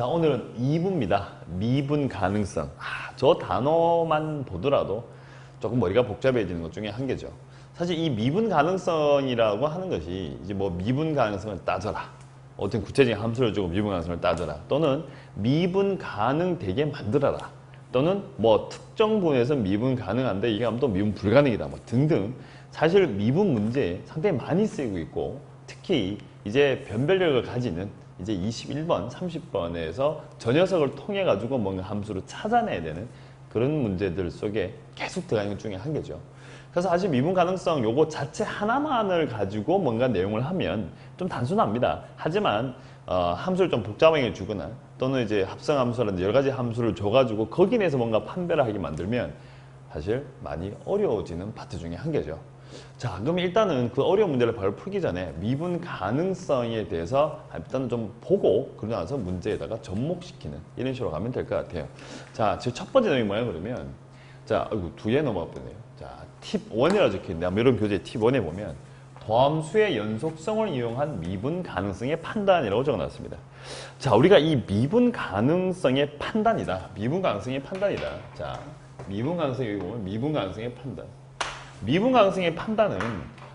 자, 오늘은 2부입니다. 미분 가능성. 저 단어만 보더라도 조금 머리가 복잡해지는 것 중에 한 개죠. 사실 이 미분 가능성이라고 하는 것이 이제 뭐 미분 가능성을 따져라. 어떤 구체적인 함수를 주고 미분 가능성을 따져라. 또는 미분 가능되게 만들어라. 또는 뭐 특정 부분에서 미분 가능한데 이게 하면 또 미분 불가능이다. 뭐 등등. 사실 미분 문제에 상당히 많이 쓰이고 있고 특히 이제 변별력을 가지는 이제 21번, 30번에서 저 녀석을 통해 가지고 뭔가 함수를 찾아내야 되는 그런 문제들 속에 계속 들어가는 것 중에 한 개죠. 그래서 사실 미분 가능성 요거 자체 하나만을 가지고 뭔가 내용을 하면 좀 단순합니다. 하지만 함수를 좀 복잡하게 주거나 또는 이제 합성 함수라든지 여러 가지 함수를 줘가지고 거기에 대해서 뭔가 판별을 하게 만들면 사실 많이 어려워지는 파트 중에 한 개죠. 자, 그럼 일단은 그 어려운 문제를 바로 풀기 전에 미분 가능성에 대해서 일단은 좀 보고 그러고 나서 문제에다가 접목시키는 이런 식으로 가면 될 것 같아요. 자, 지금 첫 번째 내용이 뭐야 그러면 자, 아이고 뒤에 넘어가 보네요. 자, 팁 1이라고 적혀있는데 여러분 교재 팁 1에 보면 도함수의 연속성을 이용한 미분 가능성의 판단이라고 적어놨습니다. 자, 우리가 이 미분 가능성의 판단이다. 미분 가능성의 판단이다. 자, 미분 가능성 여기 보면 미분 가능성의 판단. 미분 가능성의 판단은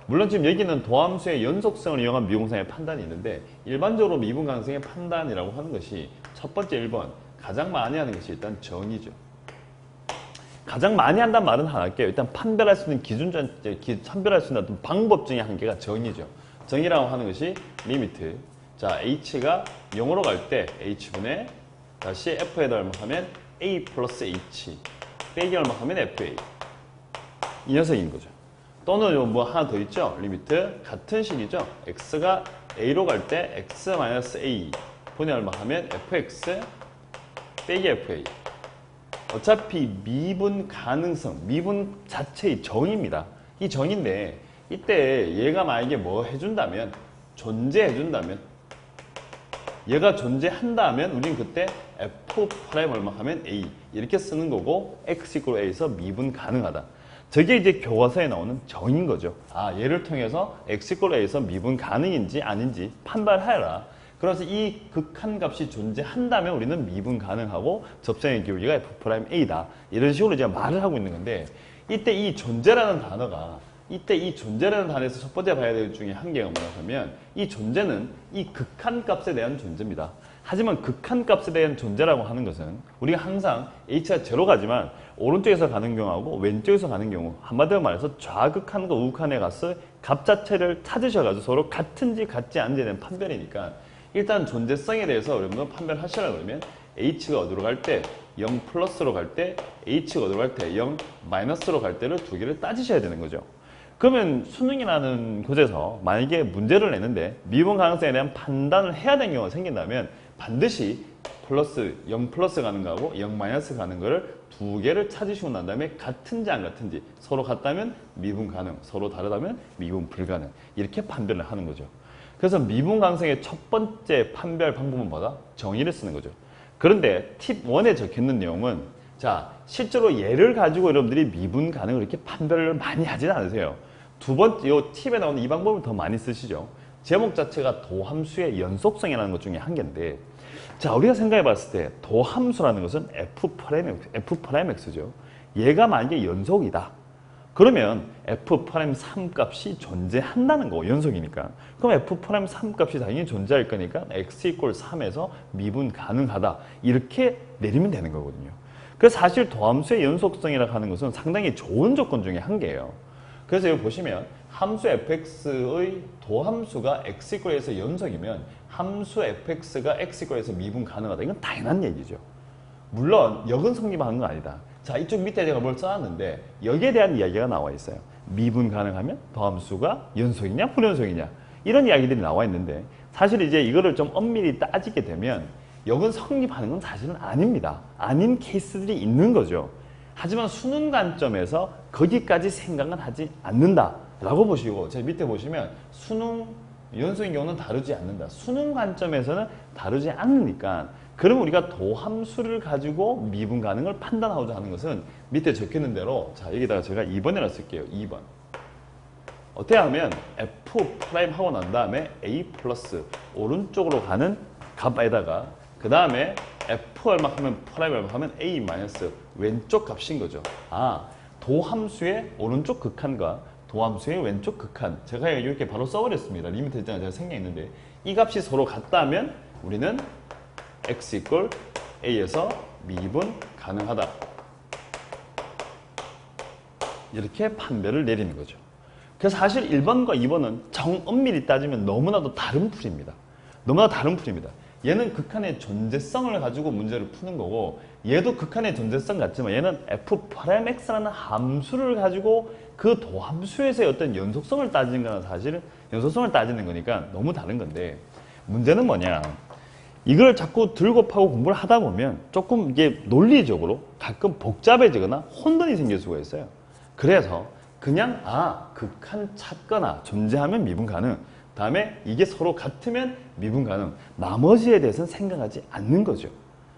물론 지금 여기는 도함수의 연속성을 이용한 미분 가능성의 판단이 있는데 일반적으로 미분 가능성의 판단이라고 하는 것이 첫 번째 1번 가장 많이 하는 것이 일단 정의죠. 가장 많이 한다는 말은 하나 할게요. 일단 판별할 수 있는 판별할 수 있는 어떤 방법 중에 한 개가 정의죠. 정의라고 하는 것이 리미트. 자, h가 0으로 갈 때 h분의 다시 f에다 얼마 하면 a 플러스 h 빼기 얼마 하면 fa. 이 녀석인 거죠. 또는 뭐 하나 더 있죠. 리미트 같은 식이죠. x가 a로 갈 때 x 마이너스 a 분의 얼마 하면 fx 빼기 fa. 어차피 미분 가능성, 미분 자체의 정의입니다. 이 정의인데 이때 얘가 만약에 뭐 해준다면 존재해준다면 얘가 존재한다면 우린 그때 f 프라임 얼마 하면 a 이렇게 쓰는 거고 x 이퀄 a에서 미분 가능하다. 저게 이제 교과서에 나오는 정의인 거죠. 얘를 통해서 x 이퀄 a에서 미분 가능인지 아닌지 판단하여라. 그래서 이 극한값이 존재한다면 우리는 미분 가능하고 접선의 기울기가 f'A다. 이런 식으로 이제 말을 하고 있는 건데 이때 이 존재라는 단어가 이때 이 존재라는 단어에서 첫 번째 봐야 될 중에 한 개가 뭐냐 하면 이 존재는 이 극한값에 대한 존재입니다. 하지만 극한값에 대한 존재라고 하는 것은 우리가 항상 h가 제로 가지만 오른쪽에서 가는 경우하고 왼쪽에서 가는 경우 한마디로 말해서 좌극한과 우극한에 가서 값 자체를 찾으셔가지고 서로 같은지 같지 않은지에 대한 판별이니까 일단 존재성에 대해서 여러분들 판별하시라 그러면 h가 어디로 갈 때 0 플러스로 갈 때 h가 어디로 갈 때 0 마이너스로 갈 때를 두 개를 따지셔야 되는 거죠. 그러면 수능이라는 곳에서 만약에 문제를 내는데 미분 가능성에 대한 판단을 해야 되는 경우가 생긴다면 반드시 플러스 0 플러스 가는 거하고 0 마이너스 가는 거를 두 개를 찾으시고 난 다음에 같은지 안 같은지 서로 같다면 미분 가능, 서로 다르다면 미분 불가능 이렇게 판별을 하는 거죠. 그래서 미분 가능성의 첫 번째 판별 방법은 뭐다? 정의를 쓰는 거죠. 그런데 팁 1에 적혀있는 내용은 자 실제로 얘를 가지고 여러분들이 미분 가능을 이렇게 판별을 많이 하지는 않으세요. 두 번째 이 팁에 나오는 이 방법을 더 많이 쓰시죠. 제목 자체가 도함수의 연속성이라는 것 중에 한 개인데 자 우리가 생각해 봤을 때 도함수라는 것은 f'x죠. 얘가 만약에 연속이다. 그러면 f'3 값이 존재한다는 거 연속이니까 그럼 f'3 값이 당연히 존재할 거니까 x 이퀄 3에서 미분 가능하다 이렇게 내리면 되는 거거든요. 그래서 사실 도함수의 연속성이라고 하는 것은 상당히 좋은 조건 중에 한 개예요. 그래서 여기 보시면 함수 fx의 도함수가 x 이퀄 에서 연속이면 함수 fx가 x 이퀄 에서 미분 가능하다. 이건 당연한 얘기죠. 물론 역은 성립하는 건 아니다. 자 이쪽 밑에 제가 뭘 써놨는데 여기에 대한 이야기가 나와 있어요. 미분 가능하면 도함수가 연속이냐 불연속이냐 이런 이야기들이 나와 있는데 사실 이제 이거를 좀 엄밀히 따지게 되면 역은 성립하는 건 사실은 아닙니다. 아닌 케이스들이 있는 거죠. 하지만 수능 관점에서 거기까지 생각은 하지 않는다라고 보시고 제 밑에 보시면 수능 연속인 경우는 다루지 않는다. 수능 관점에서는 다루지 않으니까 그럼 우리가 도함수를 가지고 미분 가능을 판단하고자 하는 것은 밑에 적혀있는 대로 자 여기다가 제가 2번이라 쓸게요. 2번 어떻게 하면 f 프라임 하고 난 다음에 a 플러스 오른쪽으로 가는 값에다가 그 그 다음에 f 얼마 하면 프라임 얼마 하면 a 마이너스 왼쪽 값인 거죠. 아, 도함수의 오른쪽 극한과 도함수의 왼쪽 극한. 제가 이렇게 바로 써버렸습니다. 리미트 있잖아요. 제가 생략했는데 이 값이 서로 같다면 우리는 x 이퀄 a에서 미분 가능하다. 이렇게 판별을 내리는 거죠. 그래서 사실 1번과 2번은 정엄밀히 따지면 너무나도 다른 풀입니다. 너무나 다른 풀입니다. 얘는 극한의 존재성을 가지고 문제를 푸는 거고 얘도 극한의 존재성 같지만 얘는 f'x라는 함수를 가지고 그 도함수에서의 어떤 연속성을 따지는 거는 사실은 연속성을 따지는 거니까 너무 다른 건데 문제는 뭐냐. 이걸 자꾸 들고 파고 공부를 하다 보면 조금 이게 논리적으로 가끔 복잡해지거나 혼돈이 생길 수가 있어요. 그래서 그냥 극한 찾거나 존재하면 미분 가능. 다음에 이게 서로 같으면 미분 가능. 나머지에 대해서는 생각하지 않는 거죠.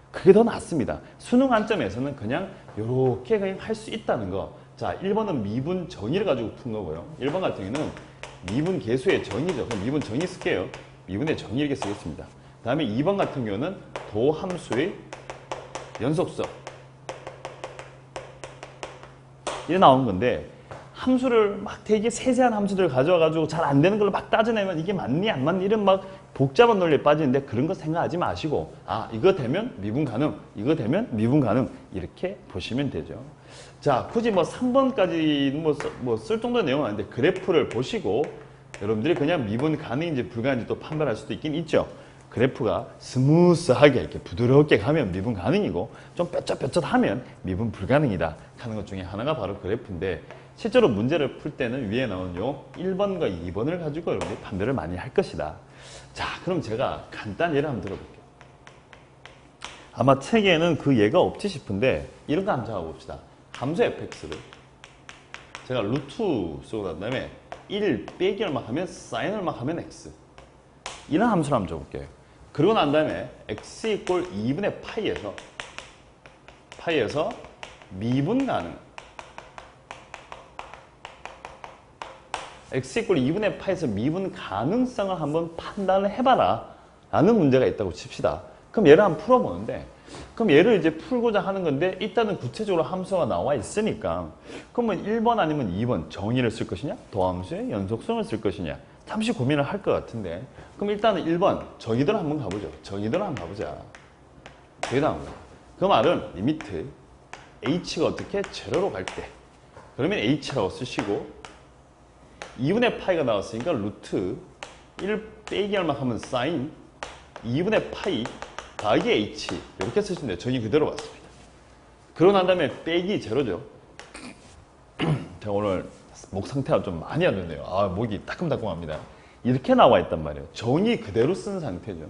그게 더 낫습니다. 수능 관점에서는 그냥 이렇게 그냥 할 수 있다는 거. 자, 1번은 미분 정의를 가지고 푼 거고요. 1번 같은 경우는 미분 계수의 정의죠. 그럼 미분 정의 쓸게요. 미분의 정의 이렇게 쓰겠습니다. 다음에 2번 같은 경우는 도함수의 연속성. 이렇게 나온 건데 함수를 막 되게 세세한 함수들을 가져와가지고 잘 안 되는 걸로 막 따져내면 이게 맞니 안 맞니 이런 막 복잡한 논리에 빠지는데 그런 거 생각하지 마시고 이거 되면 미분 가능, 이거 되면 미분 가능 이렇게 보시면 되죠. 자, 굳이 뭐 3번까지 뭐 쓸 정도의 내용은 아닌데 그래프를 보시고 여러분들이 그냥 미분 가능인지 불가능인지 또 판별할 수도 있긴 있죠. 그래프가 스무스하게 이렇게 부드럽게 가면 미분 가능이고 좀 뼈쩍뼈쩍하면 미분 불가능이다 하는 것 중에 하나가 바로 그래프인데 실제로 문제를 풀 때는 위에 나온 요 1번과 2번을 가지고 여러분들이 판별을 많이 할 것이다. 자, 그럼 제가 간단한 예를 한번 들어볼게요. 아마 책에는 그 예가 없지 싶은데 이런 거 한번 잡아봅시다. 함수 fx를 제가 루트 쓰고 난 다음에 1 빼기 얼마 하면 사인 얼마 하면 x 이런 함수를 한번 줘볼게요. 그러고 난 다음에 x 이꼴 2분의 파이에서 미분 가능 x 이꼴 2분의 파에서 미분 가능성을 한번 판단을 해봐라 라는 문제가 있다고 칩시다. 그럼 얘를 한번 풀어보는데 그럼 얘를 이제 풀고자 하는 건데 일단은 구체적으로 함수가 나와 있으니까 그러면 1번 아니면 2번 정의를 쓸 것이냐 도함수의 연속성을 쓸 것이냐 잠시 고민을 할 것 같은데 그럼 일단은 1번 정의대로 한번 가보죠. 정의대로 한번 가보자. 그 다음 그 말은 리미트 h가 어떻게 제로로 갈 때 그러면 h라고 쓰시고 2분의 파이가 나왔으니까 루트 1 빼기 얼마 하면 사인 2분의 파이 더하기 h 이렇게 쓰시면 돼요. 정의 그대로 봤습니다. 그러고 난 다음에 빼기 제로죠. 제가 오늘 목 상태가 좀 많이 안 좋네요. 목이 따끔따끔합니다. 이렇게 나와 있단 말이에요. 정의 그대로 쓴 상태죠.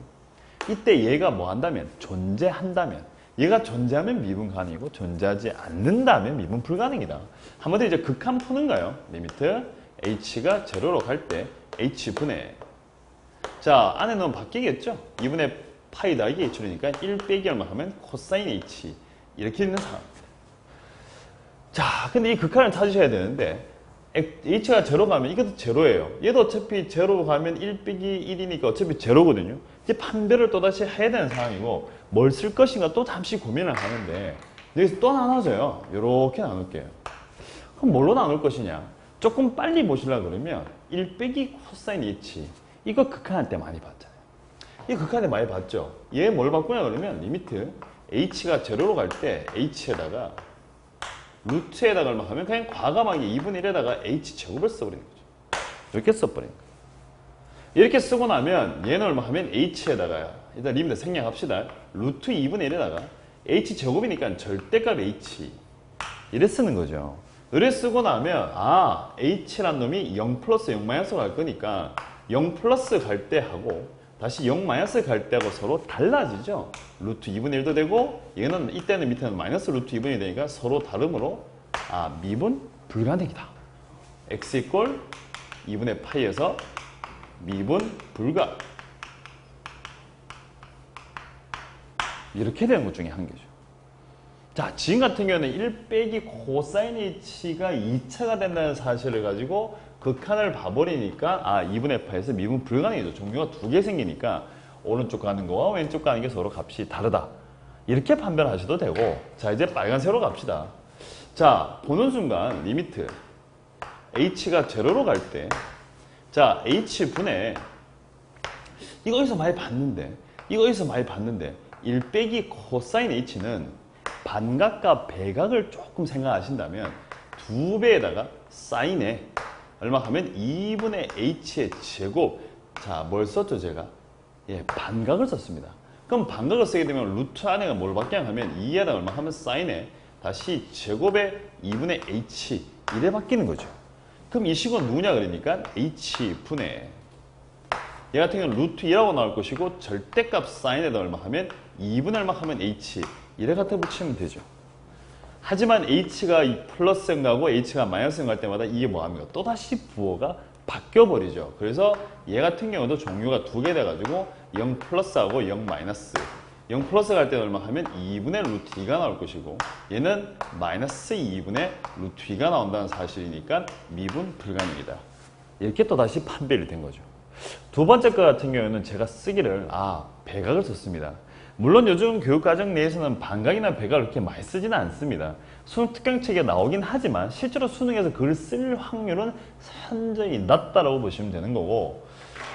이때 얘가 뭐 한다면 존재한다면 얘가 존재하면 미분 가능이고 존재하지 않는다면 미분 불가능이다. 한마디로 이제 극한 푸는 거예요. 리미트 h가 제로로 갈 때 h분의 자 안에 넣으면 바뀌겠죠. 2분의 파이 더하기 h니까 1 빼기 얼마 하면 코사인 h 이렇게 있는 상황입니다. 자 근데 이 극한을 찾으셔야 되는데 h가 제로 가면 이것도 제로예요. 얘도 어차피 제로 가면 1 빼기 1이니까 어차피 제로거든요. 이제 판별을 또다시 해야 되는 상황이고 뭘 쓸 것인가 또 잠시 고민을 하는데 여기서 또 나눠져요. 이렇게 나눌게요. 그럼 뭘로 나눌 것이냐? 조금 빨리 보시려고 그러면 1 빼기 코사인 h 이거 극한할 때 많이 봤잖아요. 이 극한할 때 많이 봤죠. 얘 뭘 바꾸냐 그러면 리미트 h가 제로로 갈 때 h에다가 루트에다가 얼마 하면 그냥 과감하게 2분의 1에다가 h제곱을 써버리는 거죠. 이렇게 써버리는 거예요. 이렇게 쓰고 나면 얘는 얼마 하면 h에다가 일단 리미트 생략합시다. 루트 2분의 1에다가 h제곱이니까 절대값 h 이래 쓰는 거죠. 이래 쓰고 나면 h란 놈이 0 플러스 0 마이너스 갈 거니까 0 플러스 갈 때 하고 다시 0 마이너스 갈 때하고 서로 달라지죠. 루트 2분의 1도 되고 얘는 이때는 밑에는 마이너스 루트 2분이 되니까 서로 다름으로 미분 불가능이다. x 이꼴 2분의 파이에서 미분 불가 이렇게 되는 것 중에 한 개죠. 자, 지금 같은 경우는 1 빼기 코사인 h가 2차가 된다는 사실을 가지고 극한을 봐버리니까 2분의 파에서 미분 불가능이죠. 종류가 2개 생기니까 오른쪽 가는 거와 왼쪽 가는 게 서로 값이 다르다. 이렇게 판별하셔도 되고, 자, 이제 빨간색으로 갑시다. 자, 보는 순간 리미트 h가 제로로 갈 때, 자, h분의 이거 어디서 많이 봤는데, 1 빼기 코사인 h는 반각과 배각을 조금 생각하신다면 2배에다가 사인에 얼마 하면 2분의 h의 제곱. 자, 뭘 썼죠 제가? 예, 반각을 썼습니다. 그럼 반각을 쓰게 되면 루트 안에가 뭘 받게 하면 2에다가 얼마 하면 사인에 다시 제곱에 2분의 h 이래 바뀌는 거죠. 그럼 이 식은 누구냐 그러니까 h분의 얘 같은 경우는 루트 2라고 나올 것이고 절대값 사인에다 얼마 하면 2분의 얼마 하면 h 이래 갖다 붙이면 되죠. 하지만 h가 플러스 n 가고 h가 마이너스 n 갈 때마다 이게 뭐합니까? 또다시 부호가 바뀌어버리죠. 그래서 얘 같은 경우도 종류가 2개 돼가지고 0 플러스하고 0 마이너스. 0 플러스 갈 때는 얼마 하면 2분의 루트 2가 나올 것이고 얘는 마이너스 2분의 루트 2가 나온다는 사실이니까 미분 불가능이다. 이렇게 또다시 판별이 된 거죠. 두 번째 거 같은 경우는 제가 쓰기를 배각을 썼습니다. 물론 요즘 교육과정 내에서는 반각이나 배각을 그렇게 많이 쓰지는 않습니다. 수능 특강책에 나오긴 하지만 실제로 수능에서 그걸 쓸 확률은 현저히 낮다라고 보시면 되는 거고,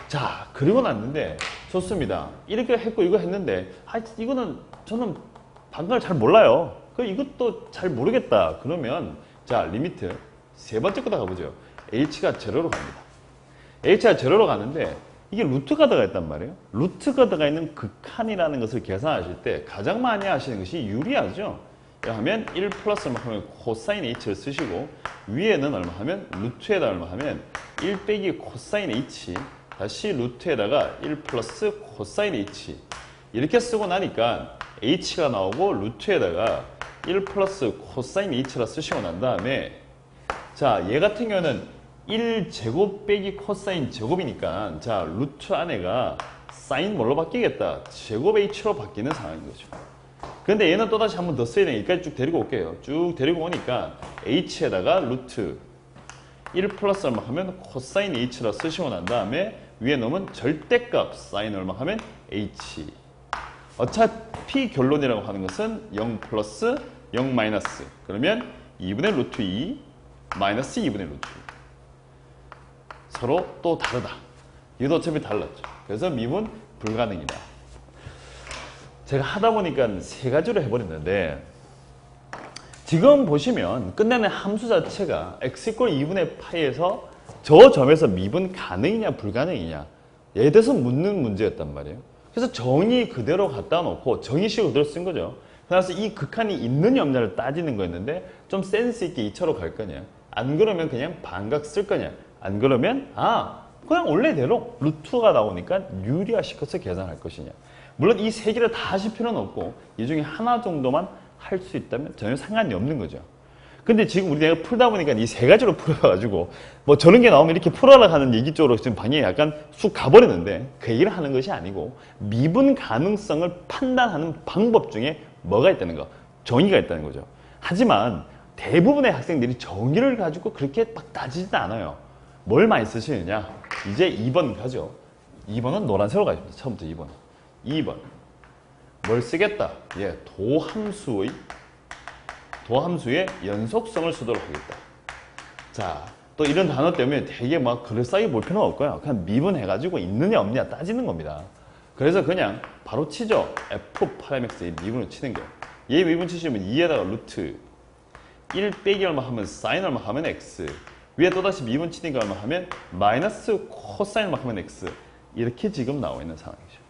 자, 그리고 났는데 좋습니다. 이렇게 했고 이거 했는데 이거는 저는 반각을 잘 몰라요. 이것도 잘 모르겠다. 그러면 자, 리미트 세 번째 거다 가보죠. h가 제로로 갑니다. h가 제로로 가는데 이게 루트가 들어가 있단 말이에요. 루트가 들어가 있는 극한이라는 것을 계산하실 때 가장 많이 하시는 것이 유리하죠. 하면 1 플러스 얼마 하면 코사인 h를 쓰시고 위에는 얼마 하면 루트에다 얼마 하면 1 빼기 코사인 h 다시 루트에다가 1 플러스 코사인 h 이렇게 쓰고 나니까 h가 나오고 루트에다가 1 플러스 코사인 h라 쓰시고 난 다음에 자, 얘 같은 경우는 1제곱 빼기 코사인 제곱이니까 자, 루트 안에가 사인 뭘로 바뀌겠다? 제곱 h로 바뀌는 상황인 거죠. 근데 얘는 또다시 한 번 더 써야 되니까 쭉 데리고 올게요. 쭉 데리고 오니까 h에다가 루트 1 플러스 얼마 하면 코사인 h라 쓰시고 난 다음에 위에 넣으면 절대값 사인 얼마 하면 h. 어차피 결론이라고 하는 것은 0 플러스 0 마이너스. 그러면 2분의 루트 2 마이너스 2분의 루트 2. 서로 또 다르다. 이것도 어차피 달랐죠. 그래서 미분 불가능이다. 제가 하다 보니까 세 가지로 해버렸는데 지금 보시면 끝내는 함수 자체가 x 이퀄 2분의 파이에서 저 점에서 미분 가능이냐 불가능이냐 얘에 대해서 묻는 문제였단 말이에요. 그래서 정의 그대로 갖다 놓고 정의식으로 그대로 쓴 거죠. 그래서 이 극한이 있느냐 없느냐를 따지는 거였는데 좀 센스 있게 2차로 갈 거냐, 안 그러면 그냥 반각 쓸 거냐, 안 그러면 그냥 원래대로 루트가 나오니까 유리화시켜서 계산할 것이냐. 물론 이 세 개를 다 하실 필요는 없고 이 중에 하나 정도만 할 수 있다면 전혀 상관이 없는 거죠. 근데 지금 우리 내가 풀다 보니까 이 세 가지로 풀어가지고 뭐 저런 게 나오면 이렇게 풀어라 하는 얘기 쪽으로 지금 방향이 약간 쑥 가버렸는데 그 얘기를 하는 것이 아니고 미분 가능성을 판단하는 방법 중에 뭐가 있다는 거, 정의가 있다는 거죠. 하지만 대부분의 학생들이 정의를 가지고 그렇게 막 따지지는 않아요. 뭘 많이 쓰시느냐? 이제 2번 가죠. 2번은 노란색으로 가십니다. 처음부터 2번. 2번. 뭘 쓰겠다? 예, 도함수의 연속성을 쓰도록 하겠다. 자, 또 이런 단어 때문에 되게 막 그럴싸하게 볼 필요는 없고요. 그냥 미분해가지고 있느냐 없느냐 따지는 겁니다. 그래서 그냥 바로 치죠. f8mx의 미분을 치는 거예요. 얘 미분 치시면 2에다가 루트 1 빼기 얼마 하면 사인 얼마 하면 x, 위에 또다시 미분 치니까 얼마 하면 마이너스 코사인 얼마 하면 x, 이렇게 지금 나와 있는 상황이죠.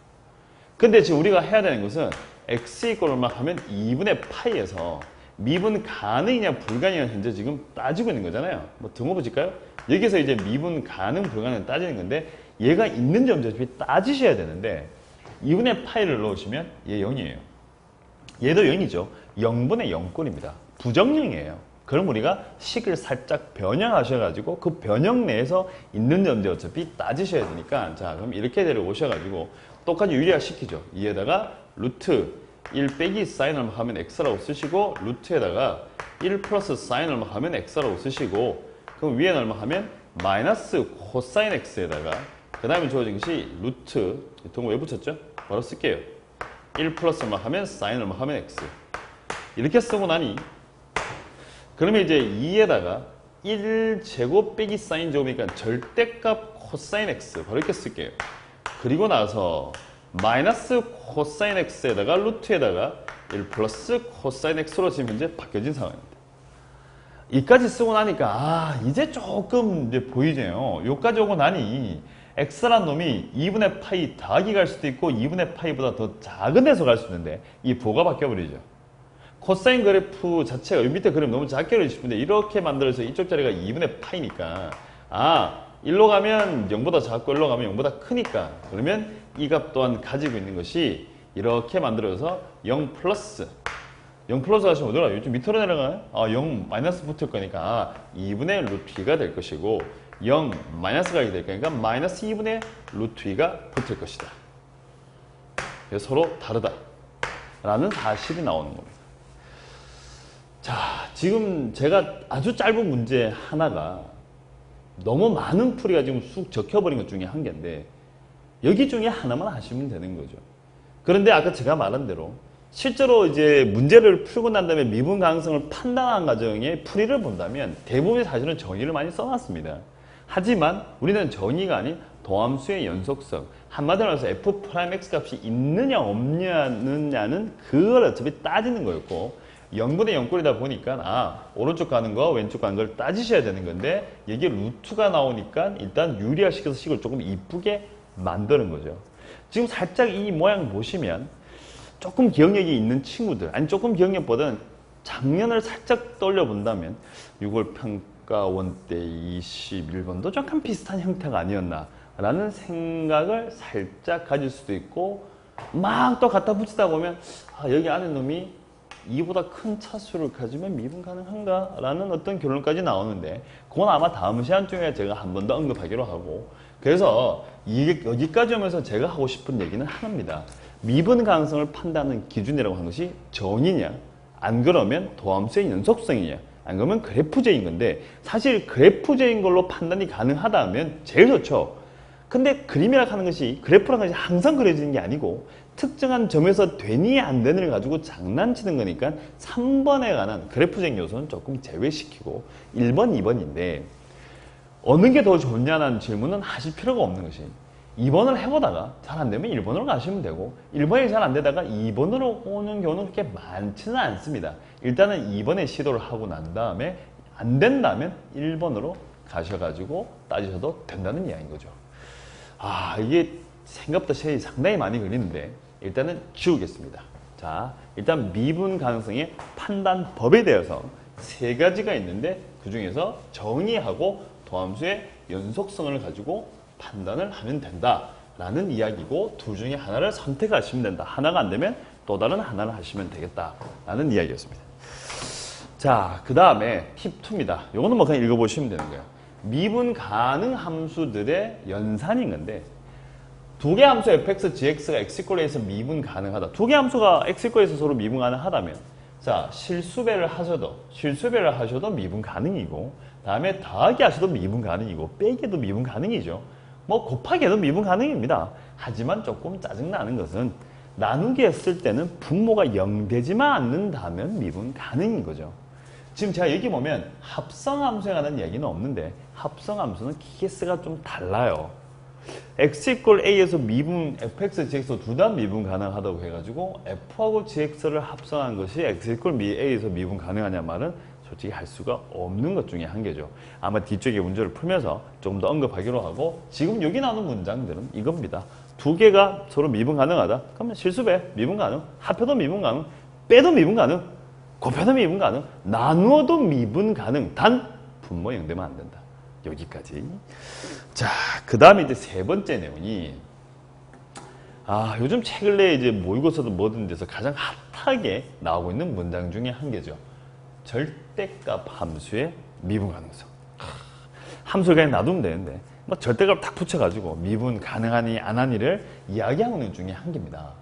근데 지금 우리가 해야 되는 것은 x 이퀄 얼마 하면 2분의 파이에서 미분 가능이냐 불가능이냐 현재 지금 따지고 있는 거잖아요. 뭐 등호 보실까요? 여기서 이제 미분 가능 불가능 따지는 건데 얘가 있는지 없는지 따지셔야 되는데 2분의 파이를 넣으시면 얘 0이에요. 얘도 0이죠. 0분의 0꼴입니다. 부정형이에요. 그럼 우리가 식을 살짝 변형하셔가지고 그 변형 내에서 있는지 없는지 어차피 따지셔야 되니까 자, 그럼 이렇게 데려오셔가지고 똑같이 유리화 시키죠. 이에다가 루트 1 빼기 사인 얼마 하면 x라고 쓰시고 루트에다가 1 플러스 사인 얼마 하면 x라고 쓰시고 그럼 위에는 얼마 하면 마이너스 코사인 x에다가 그 다음에 주어진 것이 루트, 동호 왜 붙였죠? 바로 쓸게요. 1 플러스 얼마 하면 사인 얼마 하면 x. 이렇게 쓰고 나니 그러면 이제 2에다가 1제곱 빼기 사인 제곱이니까 절대값 코사인 x 바로 이렇게 쓸게요. 그리고 나서 마이너스 코사인 x에다가 루트에다가 1 플러스 코사인 x로 지금 현재 바뀌어진 상황입니다. 이까지 쓰고 나니까 이제 조금 이제 보이죠. 요까지 오고 나니 x란 놈이 2분의 파이 더하기 갈 수도 있고 2분의 파이보다 더 작은 데서 갈 수 있는데 이 보가 바뀌어버리죠. 코사인 그래프 자체가 이 밑에 그림 너무 작게 그려주시는데 이렇게 만들어서 이쪽 자리가 2분의 파이니까 1로 가면 0보다 작고 1로 가면 0보다 크니까 그러면 이 값 또한 가지고 있는 것이 이렇게 만들어서 0 플러스 하시면 어디라? 요즘 밑으로 내려가요? 0 마이너스 붙을 거니까 2분의 루트 2가 될 것이고 0 마이너스가 될 거니까 마이너스 2분의 루트 2가 붙을 것이다. 그래서 서로 다르다 라는 사실이 나오는 겁니다. 자, 지금 제가 아주 짧은 문제 하나가 너무 많은 풀이가 지금 쑥 적혀버린 것 중에 한 개인데 여기 중에 하나만 하시면 되는 거죠. 그런데 아까 제가 말한 대로 실제로 이제 문제를 풀고 난 다음에 미분 가능성을 판단한 과정에 풀이를 본다면 대부분의 사실은 정의를 많이 써놨습니다. 하지만 우리는 정의가 아닌 도함수의 연속성, 한마디로 해서 f'(x) 값이 있느냐 없느냐는 그걸 어차피 따지는 거였고 0분의 0꼴이다 보니까 오른쪽 가는 거 왼쪽 가는 걸 따지셔야 되는 건데 여기에 루트가 나오니까 일단 유리화시켜서 식을 조금 이쁘게 만드는 거죠. 지금 살짝 이 모양 보시면 조금 기억력이 있는 친구들, 아니 조금 기억력보다는 작년을 살짝 떠올려 본다면 6월 평가원 때 21번도 약간 비슷한 형태가 아니었나 라는 생각을 살짝 가질 수도 있고 막 또 갖다 붙이다 보면 여기 안에 놈이 2보다 큰 차수를 가지면 미분 가능한가? 라는 어떤 결론까지 나오는데 그건 아마 다음 시간 중에 제가 한 번 더 언급하기로 하고 그래서 이게 여기까지 오면서 제가 하고 싶은 얘기는 하나입니다. 미분 가능성을 판단하는 기준이라고 하는 것이 정의냐 안 그러면 도함수의 연속성이냐 안 그러면 그래프제인 건데 사실 그래프제인 걸로 판단이 가능하다면 제일 좋죠. 근데 그림이라고 하는 것이 그래프라는 것이 항상 그려지는 게 아니고 특정한 점에서 되니 안 되니를 가지고 장난치는 거니까 3번에 관한 그래프적 요소는 조금 제외시키고 1번, 2번인데 어느 게 더 좋냐는 질문은 하실 필요가 없는 것이 2번을 해보다가 잘 안 되면 1번으로 가시면 되고 1번이 잘 안 되다가 2번으로 오는 경우는 그렇게 많지는 않습니다. 일단은 2번에 시도를 하고 난 다음에 안 된다면 1번으로 가셔가지고 따지셔도 된다는 이야기인 거죠. 이게 생각보다 시간이 상당히 많이 걸리는데 일단은 지우겠습니다. 자, 일단 미분 가능성의 판단법에 대해서 세 가지가 있는데 그 중에서 정의하고 도함수의 연속성을 가지고 판단을 하면 된다라는 이야기고 둘 중에 하나를 선택하시면 된다. 하나가 안 되면 또 다른 하나를 하시면 되겠다라는 이야기였습니다. 자, 그 다음에 팁 2입니다. 이거는 뭐 그냥 읽어보시면 되는 거예요. 미분 가능 함수들의 연산인 건데 두 개 함수 fx, gx가 x=a에서 미분 가능하다. 두 개 함수가 x=a에서 서로 미분 가능하다면 자, 실수배를 하셔도 미분 가능이고 다음에 더하기 하셔도 미분 가능이고 빼기도 미분 가능이죠. 뭐 곱하기도 미분 가능입니다. 하지만 조금 짜증나는 것은 나누기 했을 때는 분모가 0 되지만 않는다면 미분 가능인 거죠. 지금 제가 여기 보면 합성함수에 관한 이야기는 없는데 합성함수는 케이스가 좀 달라요. x=a에서 미분 fx, gx 둘 다 미분 가능하다고 해가지고 f하고 gx를 합성한 것이 x=a에서 미분 가능하냐 말은 솔직히 할 수가 없는 것 중에 한 개죠. 아마 뒤쪽에 문제를 풀면서 조금 더 언급하기로 하고 지금 여기 나오는 문장들은 이겁니다. 두 개가 서로 미분 가능하다? 그러면 실수배 미분 가능, 합해도 미분 가능, 빼도 미분 가능, 곱해도 미분 가능, 나누어도 미분 가능. 단 분모 0 되면 안 된다. 여기까지. 자, 그 다음에 이제 세 번째 내용이 요즘 최근 내에 이제 모의고사도 뭐든 데서 가장 핫하게 나오고 있는 문장 중에 한 개죠. 절대값 함수의 미분 가능성. 함수를 그냥 놔두면 되는데 뭐 절대값 딱 붙여가지고 미분 가능하니 안 하니를 이야기하고 있는 중에 한 개입니다.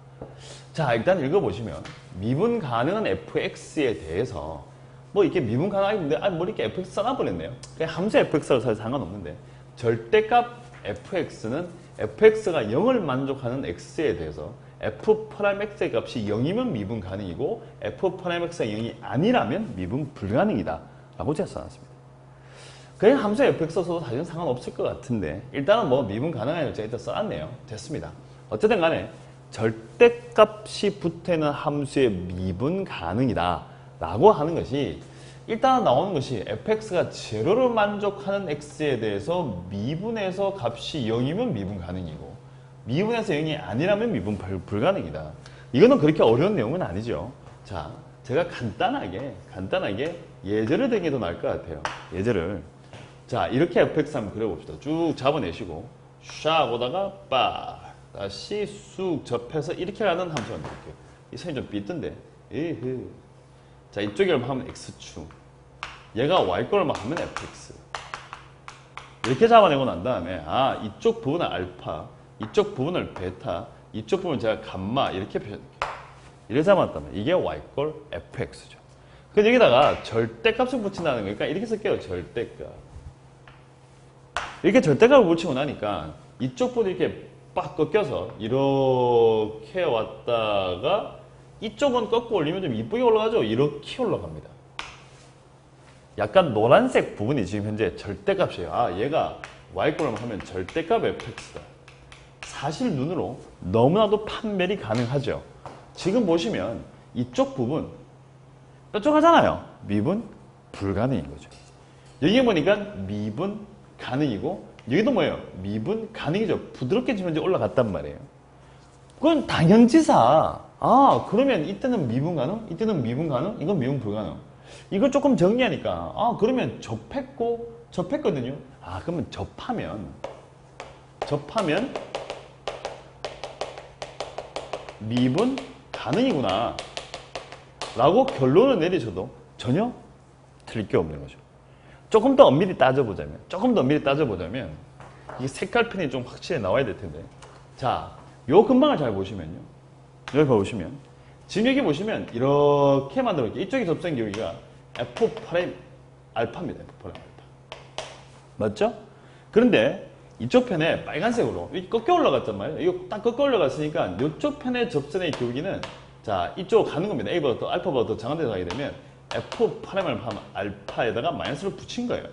자, 일단 읽어보시면 미분 가능한 fx에 대해서 뭐 이렇게 미분 가능하겠는데 뭐 이렇게 fx 써놔버렸네요. 그냥 함수 fx라고 사실 상관없는데 절대값 fx는 fx가 0을 만족하는 x에 대해서 f'x의 값이 0이면 미분 가능이고 f'x가 0이 아니라면 미분 불가능이다 라고 제가 써놨습니다. 그냥 함수 fx 써도 사실은 상관없을 것 같은데 일단은 뭐 미분 가능한 제가 일단 써놨네요. 됐습니다. 어쨌든 간에 절대값이 붙어있는 함수의 미분 가능이다 라고 하는 것이 일단 나오는 것이 fx가 제로를 만족하는 x에 대해서 미분해서 값이 0이면 미분 가능이고 미분해서 0이 아니라면 미분 불가능이다. 이거는 그렇게 어려운 내용은 아니죠. 자, 제가 간단하게 예제를 대는 게 더 나을 것 같아요. 예제를. 자, 이렇게 fx 한번 그려봅시다. 쭉 잡아내시고 샥 오다가 빡 다시 쑥 접해서 이렇게 가는 함수가 나올게요. 이 선이 좀 삐뚤던데. 에헤. 자, 이쪽에 하면 x축, 얘가 y꼴만 하면 fx. 이렇게 잡아내고 난 다음에 아, 이쪽 부분은 알파, 이쪽 부분을 베타, 이쪽 부분은 제가 감마 이렇게 표현할게요. 이렇게 잡았다면 이게 y꼴 fx죠. 그럼 여기다가 절대값을 붙인다는 거니까 이렇게 쓸게요. 절대값. 이렇게 절대값을 붙이고 나니까 이쪽 부분 이렇게 빡 꺾여서 이렇게 왔다가 이쪽은 꺾고 올리면 좀 이쁘게 올라가죠? 이렇게 올라갑니다. 약간 노란색 부분이 지금 현재 절대값이에요. 아, 얘가 y꼴만 하면 절대값 fx다. 사실 눈으로 너무나도 판별이 가능하죠. 지금 보시면 이쪽 부분 뾰족하잖아요. 미분 불가능인 거죠. 여기 보니까 미분 가능이고 여기도 뭐예요? 미분 가능이죠. 부드럽게 지금 현재 올라갔단 말이에요. 그건 당연지사. 아, 그러면 이때는 미분 가능? 이때는 미분 가능? 이건 미분 불가능. 이걸 조금 정리하니까 아, 그러면 접했거든요. 아, 그러면 접하면 미분 가능이구나 라고 결론을 내리셔도 전혀 틀릴 게 없는 거죠. 조금 더 엄밀히 따져보자면 이 색깔펜이 좀 확실히 나와야 될 텐데, 자, 요 근방을 잘 보시면요, 여기 보시면 지금 여기 보시면 이렇게 만들어볼게요. 이쪽에 접선 여기가 F' 알파입니다. F' 알파. 맞죠? 그런데 이쪽 편에 빨간색으로 꺾여 올라갔단 말이에요. 이거 딱 꺾여 올라갔으니까 이쪽 편의 접선의 기울기는 자, 이쪽 가는 겁니다. A보다 더 알파보다 더 작은 데서 가게 되면 F'을 알파에다가 마이너스를 붙인 거예요.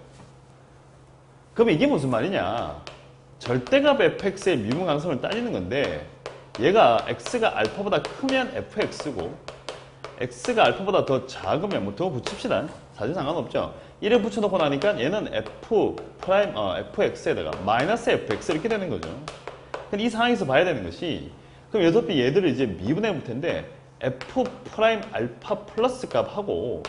그럼 이게 무슨 말이냐? 절대값 fx의 미분 가능성을 따지는 건데, 얘가 x가 알파보다 크면 fx고 x가 알파보다 더 작으면 뭐 더 붙입시다. 사실 상관없죠. 1에 붙여놓고 나니까 얘는 fx에다가 마이너스 fx 이렇게 되는 거죠. 근데 이 상황에서 봐야 되는 것이, 그럼 어차피 얘들을 이제 미분해 볼 텐데 f' 알파 플러스 값하고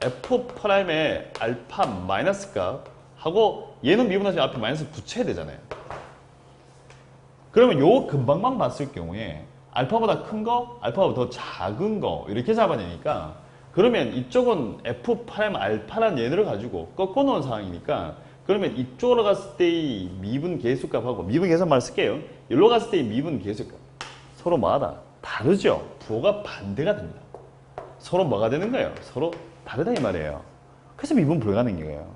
f'의 알파 마이너스 값하고 얘는 미분하시면 앞에 마이너스 붙여야 되잖아요. 그러면 요 근방만 봤을 경우에 알파보다 큰 거, 알파보다 더 작은 거 이렇게 잡아내니까, 그러면 이쪽은 f' 알파라는 얘네를 가지고 꺾어 놓은 상황이니까, 그러면 이쪽으로 갔을 때의 미분 계수값하고, 미분 계산만 쓸게요. 여기로 갔을 때의 미분 계수값 서로 뭐하다? 다르죠. 부호가 반대가 됩니다. 서로 뭐가 되는 거예요? 서로 다르다 이 말이에요. 그래서 미분 불가능이에요.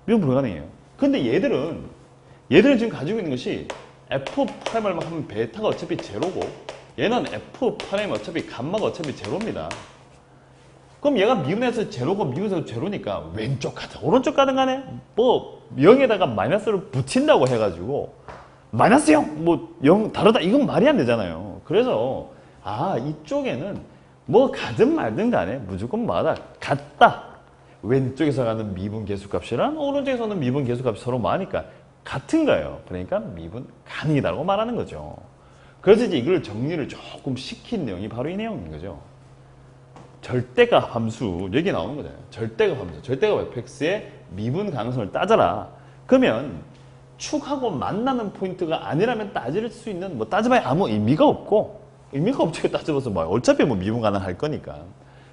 미분 불가능해요. 근데 얘들은 지금 가지고 있는 것이 F'을 하면 베타가 어차피 제로고, 얘는 F'은 어차피 감마가 어차피 제로입니다. 그럼 얘가 미분해서 제로고 미분해서 제로니까 왼쪽 가든 오른쪽 가든 간에 뭐 0에다가 마이너스를 붙인다고 해가지고 마이너스 0, 뭐 0 다르다, 이건 말이 안 되잖아요. 그래서 아, 이쪽에는 뭐 가든 말든 간에 무조건 뭐하다? 같다. 왼쪽에서 가는 미분 계수값이랑 오른쪽에서 오는 미분 계수값이 서로 뭐하니까 같은 거예요. 그러니까 미분 가능이다라고 말하는 거죠. 그래서 이제 이걸 정리를 조금 시킨 내용이 바로 이 내용인 거죠. 절대값 함수, 여기 나오는 거잖아요. 절대값 함수, 절대값 fx의 미분 가능성을 따져라. 그러면 축하고 만나는 포인트가 아니라면 따질 수 있는, 뭐 따져봐야 아무 의미가 없고, 의미가 없지 따져봐서 뭐 어차피 뭐 미분 가능할 거니까.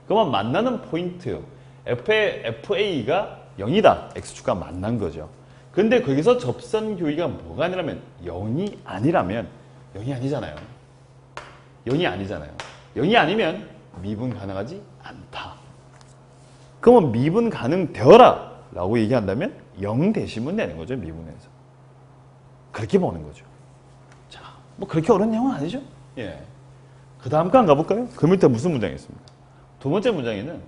그러면 만나는 포인트 FA가 0이다. x축과 만난 거죠. 근데 거기서 접선 교위가 뭐가 아니라면 0이 아니라면 0이 아니잖아요. 0이 아니잖아요. 0이 아니면 미분 가능하지 않다. 그러면 미분 가능되어라 라고 얘기한다면 0 대시면 되는 거죠. 미분에서. 그렇게 보는 거죠. 자, 뭐 그렇게 어려운 내용은 아니죠. 예. 그 다음 거 한 가볼까요? 그 밑에 무슨 문장이 있습니까? 두 번째 문장에는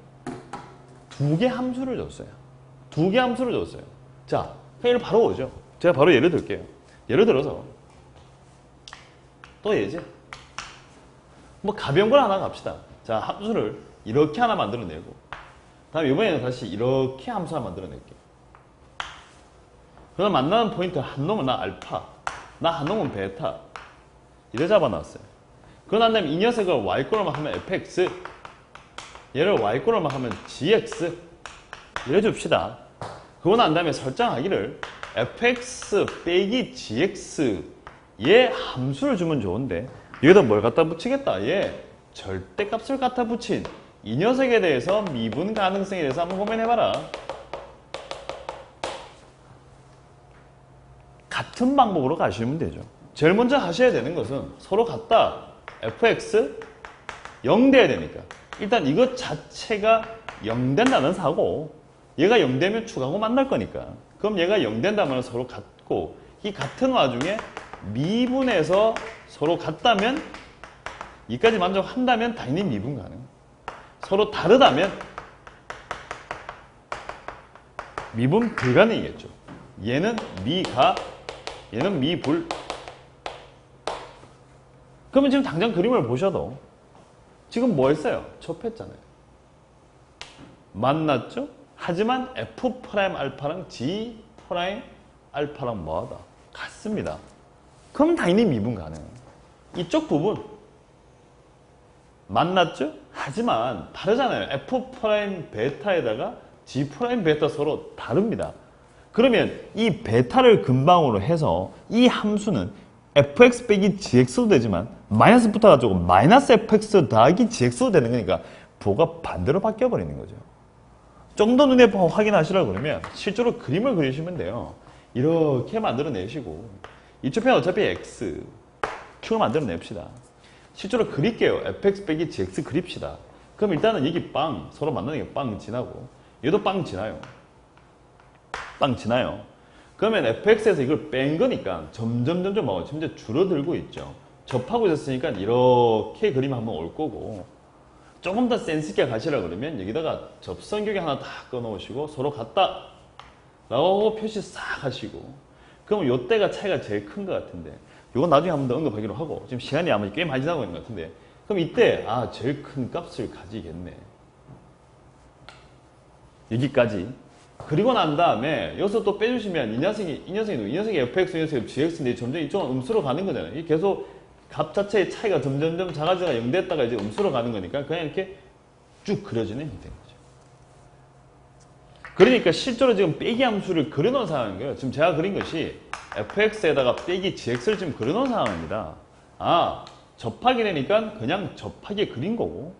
두 개 함수를 줬어요. 두 개 함수를 줬어요. 자, 예를 바로 오죠. 제가 바로 예를 들게요. 예를 들어서 또 예지. 뭐 가벼운 걸 하나 갑시다. 자, 함수를 이렇게 하나 만들어내고 다음에 이번에는 다시 이렇게 함수 하나 만들어낼게요. 그다음 만나는 포인트 한 놈은 나 알파, 나 한 놈은 베타 이래 잡아놨어요. 그러고 난 다음에 이 녀석을 y꼴로만 하면 fx, 얘를 y꼴로만 하면 gx 이래 줍시다. 그러고 난 다음에 설정하기를 fx 빼기 gx 얘 함수를 주면 좋은데 여기다 뭘 갖다 붙이겠다. 얘 절대값을 갖다 붙인 이 녀석에 대해서 미분 가능성에 대해서 한번 고민해봐라. 같은 방법으로 가시면 되죠. 제일 먼저 하셔야 되는 것은 서로 같다. fx 0 돼야 되니까 일단 이것 자체가 0 된다는 사고 얘가 0 되면 추가하고 만날 거니까 그럼 얘가 0 된다면 서로 같고 이 같은 와중에 미분해서 서로 같다면 이까지 만족한다면 당연히 미분 가능. 서로 다르다면 미분 불가능이겠죠. 얘는 미가, 얘는 미불. 그러면 지금 당장 그림을 보셔도 지금 뭐 했어요? 접했잖아요. 만났죠? 하지만 F' 알파랑 G' 알파랑 뭐하다? 같습니다. 그럼 당연히 미분 가능. 이쪽 부분 만났죠? 하지만 다르잖아요. F' 베타에다가 G' 베타 서로 다릅니다. 그러면 이 베타를 근방으로 해서 이 함수는 fx 빼기 gx도 되지만 마이너스 붙어가지고 마이너스 fx 더하기 gx도 되는 거니까 부호가 반대로 바뀌어버리는 거죠. 좀 더 눈에 확인하시라고 그러면 실제로 그림을 그리시면 돼요. 이렇게 만들어내시고 이쪽 편은 어차피 x, q를 만들어냅시다. 실제로 그릴게요. fx 빼기 gx 그립시다. 그럼 일단은 여기 빵, 서로 만나는 게 빵 지나고 얘도 빵 지나요. 빵 지나요. 그러면 fx에서 이걸 뺀 거니까 점점 줄어들고 있죠. 접하고 있었으니까 이렇게 그림 한번 올 거고 조금 더 센스 있게 가시라 그러면 여기다가 접선경이 하나 다 꺼놓으시고 서로 같다 라고 표시 싹 하시고 그러면 요때가 차이가 제일 큰 것 같은데 요건 나중에 한번 더 언급하기로 하고 지금 시간이 아마 꽤 많이 지나고 있는 것 같은데 그럼 이때 제일 큰 값을 가지겠네. 여기까지. 그리고 난 다음에 여기서 또 빼주시면 이 녀석이 fx, 이 녀석이 gx인데 점점 이쪽은 음수로 가는 거잖아요. 이게 계속 값 자체의 차이가 점점 작아지다가 0 됐다가 이제 음수로 가는 거니까 그냥 이렇게 쭉 그려지는 형태인 거죠. 그러니까 실제로 지금 빼기 함수를 그려놓은 상황인 거예요. 지금 제가 그린 것이 fx에다가 빼기 gx를 지금 그려놓은 상황입니다. 접하게 되니까 그냥 접하게 그린 거고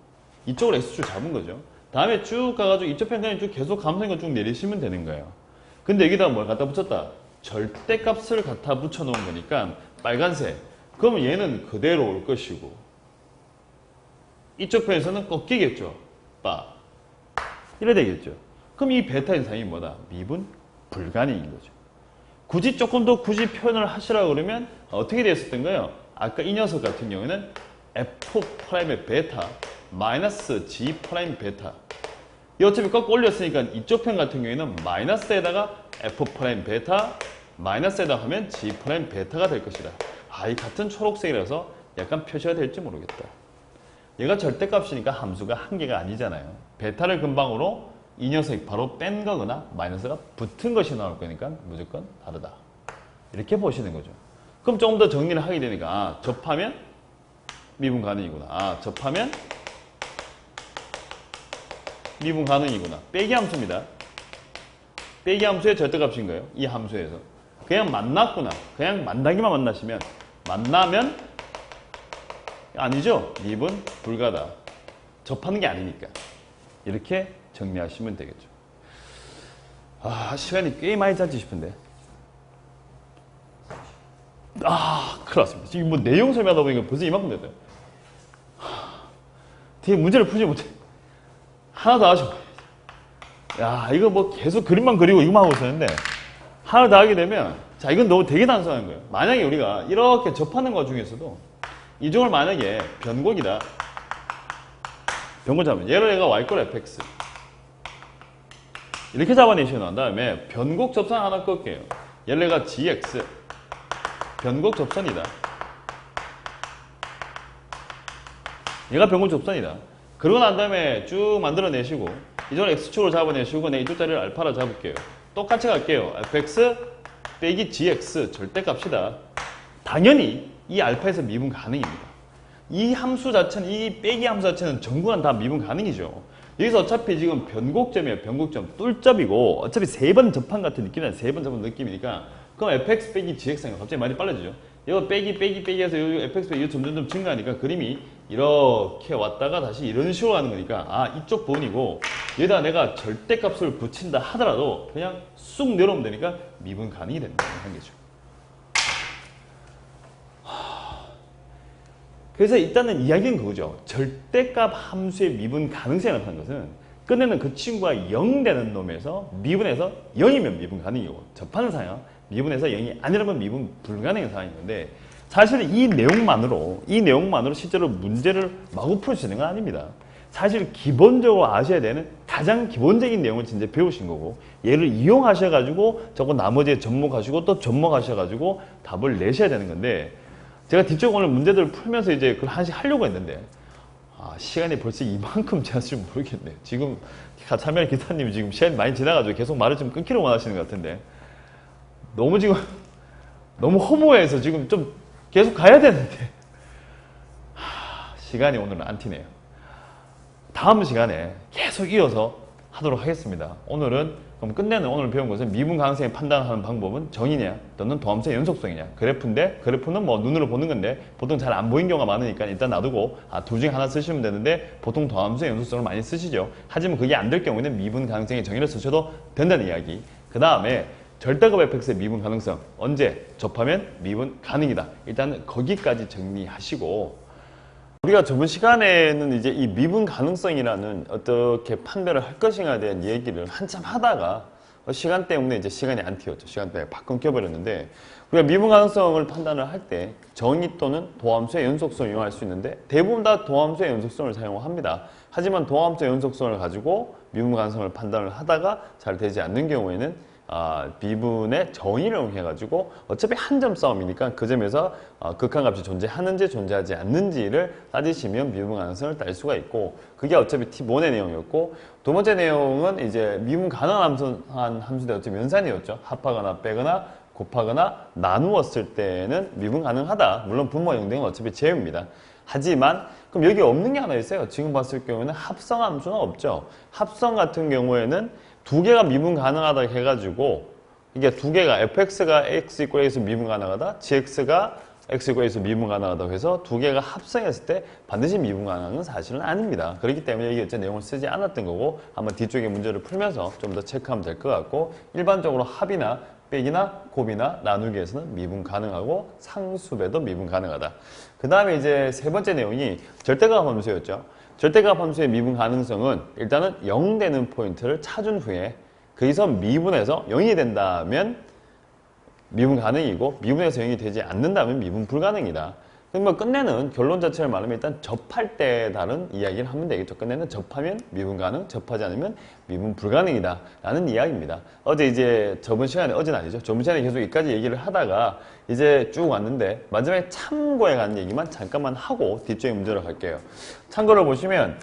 이쪽으로 x축 잡은 거죠. 다음에 쭉 가가지고 이쪽 편 그냥 쭉 계속 감성을 쭉 내리시면 되는 거예요. 근데 여기다가 뭘 갖다 붙였다? 절대값을 갖다 붙여놓은 거니까 빨간색. 그러면 얘는 그대로 올 것이고 이쪽 편에서는 꺾이겠죠. 이래 되겠죠. 그럼 이 베타 현상이 뭐다? 미분 불가능인 거죠. 굳이 조금 더 표현을 하시라고 그러면 어떻게 되었었던 거예요? 아까 이 녀석 같은 경우에는 F'의 베타 마이너스 G' 베타 이 어차피 꺾고 올렸으니까 이쪽 편 같은 경우에는 마이너스에다가 F' 베타 마이너스에다 하면 G' 베타가 될 것이다. 이 같은 초록색이라서 약간 표시가 될지 모르겠다. 얘가 절대값이니까 함수가 한 개가 아니잖아요. 베타를 근방으로 이 녀석이 바로 뺀 거거나 마이너스가 붙은 것이 나올 거니까 무조건 다르다. 이렇게 보시는 거죠. 그럼 조금 더 정리를 하게 되니까 접하면 미분 가능이구나. 접하면 미분 가능이구나. 빼기 함수입니다. 빼기 함수의 절대값인 거예요. 이 함수에서. 그냥 만났구나. 그냥 만나기만 만나시면 만나면 아니죠. 미분 불가다. 접하는 게 아니니까. 이렇게 정리하시면 되겠죠. 시간이 꽤 많이 짧지 싶은데. 큰일 났습니다. 지금 뭐 내용 설명하다 보니까 벌써 이만큼 됐어요. 뒤에 문제를 풀지 못해. 하나 더 하시고. 이거 뭐 계속 그림만 그리고 이거만 하고 있었는데, 하나 더 하게 되면 자, 이건 너무 되게 단순한 거예요. 만약에 우리가 이렇게 접하는 것 중에서도 이쪽을 만약에 변곡이다. 변곡 잡으면 얘를 내가 y꼴 fx 이렇게 잡아내시고 난 다음에 변곡 접선 하나 끌게요. 얘를 내가 gx 변곡 접선이다. 얘가 변곡 접선이다. 그러고 난 다음에 쭉 만들어내시고 이쪽을 x축으로 잡아내시고 내 이쪽 자리를 알파로 잡을게요. 똑같이 갈게요. fx 빼기 gx 절대값이다. 당연히 이 알파에서 미분 가능입니다. 이 함수 자체는, 이 빼기 함수 자체는 전부는 다 미분 가능이죠. 여기서 어차피 지금 변곡점이에요. 변곡점. 뚫점이고 어차피 세 번 접한 같은 느낌이야. 세 번 접한 느낌이니까 그럼 fx 빼기 gx가 갑자기 많이 빨라지죠. 이거 빼기 해서 fx 빼기 점점 증가하니까 그림이 이렇게 왔다가 다시 이런 식으로 가는 거니까 아, 이쪽 부분이고 여기다 내가 절대값을 붙인다 하더라도 그냥 쑥 내려오면 되니까 미분 가능이 된다는 한계죠. 그래서 일단은 이야기는 그거죠. 절대값 함수의 미분 가능성이라는 하는 것은 끝내는 그 친구가 0 되는 놈에서 미분해서 0이면 미분 가능이고 접하는 상황 미분해서 0이 아니라면 미분 불가능한 상황인 건데 사실 이 내용만으로 실제로 문제를 마구 풀 수 있는 건 아닙니다. 사실 기본적으로 아셔야 되는 가장 기본적인 내용을 진짜 배우신 거고 얘를 이용하셔가지고 저거 나머지에 접목하시고 또 접목하셔가지고 답을 내셔야 되는 건데 제가 뒤쪽 오늘 문제들을 풀면서 이제 그걸 한씩 하려고 했는데 아, 시간이 벌써 이만큼 지났을 줄 모르겠네요. 지금 참여하는 기사님이 지금 시간이 많이 지나가지고 계속 말을 좀 끊기려고 원하시는 것 같은데 너무 지금 너무 허무해서 지금 좀 계속 가야 되는데 시간이 오늘은 안 튀네요. 다음 시간에 계속 이어서 하도록 하겠습니다. 오늘은 그럼 끝내는 오늘 배운 것은 미분 가능성을 판단하는 방법은 정의냐 또는 도함수의 연속성이냐. 그래프인데 그래프는 뭐 눈으로 보는 건데 보통 잘 안 보이는 경우가 많으니까 일단 놔두고 둘 중에 하나 쓰시면 되는데 보통 도함수의 연속성을 많이 쓰시죠. 하지만 그게 안 될 경우에는 미분 가능성의 정의를 쓰셔도 된다는 이야기. 그 다음에 절대값 fx의 미분 가능성 언제 접하면 미분 가능이다. 일단 거기까지 정리하시고 우리가 저번 시간에는 이제 이 미분 가능성이라는 어떻게 판별을 할 것인가에 대한 얘기를 한참 하다가 시간 때문에 이제 시간이 안 튀었죠. 시간 때문에 팍 끊겨버렸는데 우리가 미분 가능성을 판단을 할 때 정의 또는 도함수의 연속성을 이용할 수 있는데 대부분 다 도함수의 연속성을 사용합니다. 하지만 도함수의 연속성을 가지고 미분 가능성을 판단을 하다가 잘 되지 않는 경우에는 미분의 정의를 이용해가지고 어차피 한 점 싸움이니까 그 점에서 극한값이 존재하는지 존재하지 않는지를 따지시면 미분 가능성을 딸 수가 있고 그게 어차피 T1의 내용이었고 두 번째 내용은 이제 미분 가능한 함수대 어차피 연산이었죠. 합하거나 빼거나 곱하거나 나누었을 때는 미분 가능하다. 물론 분모 영등은 어차피 제외입니다. 하지만 그럼 여기 없는 게 하나 있어요. 지금 봤을 경우에는 합성 함수는 없죠. 합성 같은 경우에는 두 개가 미분 가능하다 해가지고 이게 두 개가 fx가 x 이퀄 a에서 미분 가능하다, gx가 x 이퀄 a에서 미분 가능하다고 해서 두 개가 합성했을 때 반드시 미분 가능한 사실은 아닙니다. 그렇기 때문에 여기 내용을 쓰지 않았던 거고 한번 뒤쪽에 문제를 풀면서 좀 더 체크하면 될 것 같고 일반적으로 합이나 빼기나 곱이나 나누기에서는 미분 가능하고 상수배도 미분 가능하다. 그 다음에 이제 세 번째 내용이 절대값 함수였죠. 절대값 함수의 미분 가능성은 일단은 0 되는 포인트를 찾은 후에 거기서 미분해서 0이 된다면 미분 가능이고 미분해서 0이 되지 않는다면 미분 불가능이다. 그럼 끝내는 결론 자체를 말하면 일단 접할 때 다른 이야기를 하면 되겠죠. 끝내는 접하면 미분 가능, 접하지 않으면 미분 불가능이다 라는 이야기입니다. 어제 이제 저번 시간에 어제는 아니죠. 저번 시간에 계속 여기까지 얘기를 하다가 이제 쭉 왔는데 마지막에 참고에 관한 얘기만 잠깐만 하고 뒤쪽에 문제로 갈게요. 참고를 보시면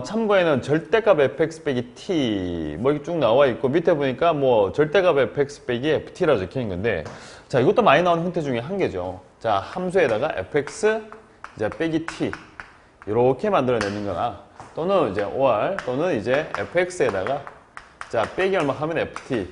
참고에는 절대값 fx 빼기 t 뭐 이렇게 쭉 나와 있고 밑에 보니까 뭐 절대값 fx 빼기 ft라고 적혀 있는 건데 자 이것도 많이 나오는 형태 중에 한 개죠. 자 함수에다가 fx 이제 빼기 t 이렇게 만들어내는 거나 또는 이제 or 또는 이제 fx에다가 자 빼기 얼마 하면 ft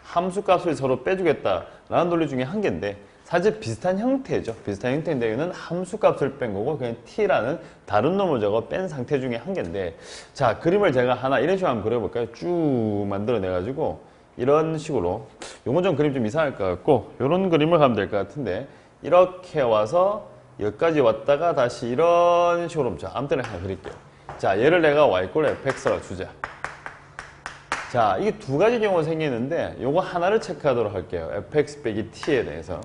함수 값을 서로 빼주겠다 라는 논리 중에 한 개인데 사실 비슷한 형태죠. 비슷한 형태인데 이거는 함수 값을 뺀 거고 그냥 t라는 다른 놈을 적어 뺀 상태 중에 한 개인데 자 그림을 제가 하나 이런 식으로 한번 그려볼까요? 쭉 만들어내 가지고 이런 식으로 요건 좀 그림 좀 이상할 것 같고 이런 그림을 가면 될 것 같은데 이렇게 와서 여기까지 왔다가 다시 이런 식으로 자 아무 때나 하나 그릴게요. 자 얘를 내가 y꼴 fx라고 주자. 자, 이게 두 가지 경우가 생기는데 요거 하나를 체크하도록 할게요. fx 빼기 t에 대해서.